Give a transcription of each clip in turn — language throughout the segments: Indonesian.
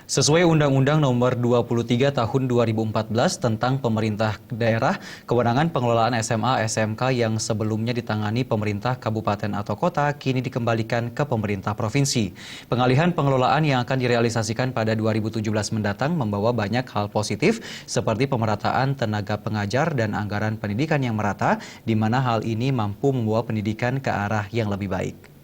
Sesuai Undang-Undang Nomor 23 Tahun 2014 tentang Pemerintah Daerah, kewenangan pengelolaan SMA SMK yang sebelumnya ditangani pemerintah kabupaten atau kota kini dikembalikan ke pemerintah provinsi. Pengalihan pengelolaan yang akan direalisasikan pada 2017 mendatang membawa banyak hal positif seperti pemerataan tenaga pengajar dan anggaran pendidikan yang merata, di mana hal ini mampu membawa pendidikan ke arah yang lebih baik.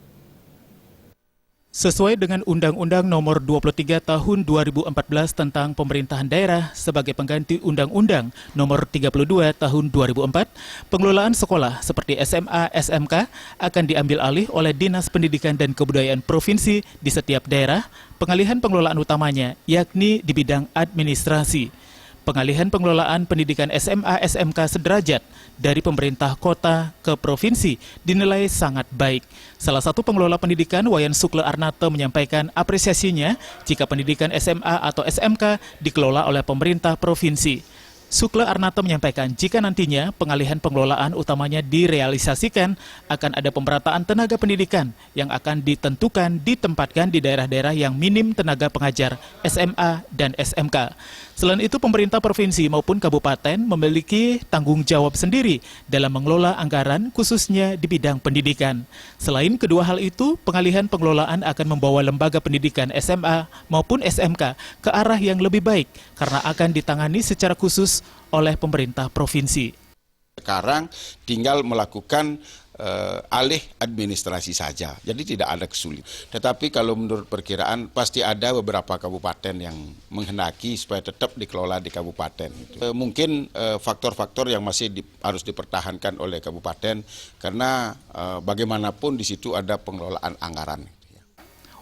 Sesuai dengan Undang-Undang Nomor 23 Tahun 2014 tentang Pemerintahan Daerah sebagai pengganti Undang-Undang Nomor 32 Tahun 2004, pengelolaan sekolah seperti SMA, SMK akan diambil alih oleh Dinas Pendidikan dan Kebudayaan Provinsi di setiap daerah. Pengalihan pengelolaan utamanya yakni di bidang administrasi. Pengalihan pengelolaan pendidikan SMA SMK sederajat dari pemerintah kota ke provinsi dinilai sangat baik. Salah satu pengelola pendidikan, Wayan Sukle Arnate, menyampaikan apresiasinya jika pendidikan SMA atau SMK dikelola oleh pemerintah provinsi. Sukle Arnate menyampaikan jika nantinya pengalihan pengelolaan utamanya direalisasikan, akan ada pemerataan tenaga pendidikan yang akan ditempatkan di daerah-daerah yang minim tenaga pengajar SMA dan SMK. Selain itu, pemerintah provinsi maupun kabupaten memiliki tanggung jawab sendiri dalam mengelola anggaran khususnya di bidang pendidikan. Selain kedua hal itu, pengalihan pengelolaan akan membawa lembaga pendidikan SMA maupun SMK ke arah yang lebih baik karena akan ditangani secara khusus oleh pemerintah provinsi. Sekarang tinggal melakukan alih administrasi saja, jadi tidak ada kesulitan. Tetapi kalau menurut perkiraan pasti ada beberapa kabupaten yang menghendaki supaya tetap dikelola di kabupaten. Mungkin faktor-faktor yang masih harus dipertahankan oleh kabupaten karena bagaimanapun di situ ada pengelolaan anggaran.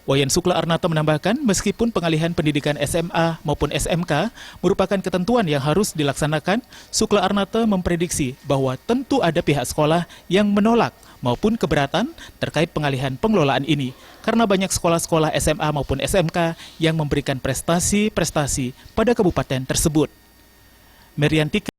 Wayan Sukle Arnate menambahkan, meskipun pengalihan pendidikan SMA maupun SMK merupakan ketentuan yang harus dilaksanakan, Sukle Arnate memprediksi bahwa tentu ada pihak sekolah yang menolak maupun keberatan terkait pengalihan pengelolaan ini, karena banyak sekolah-sekolah SMA maupun SMK yang memberikan prestasi-prestasi pada kabupaten tersebut. Meriantika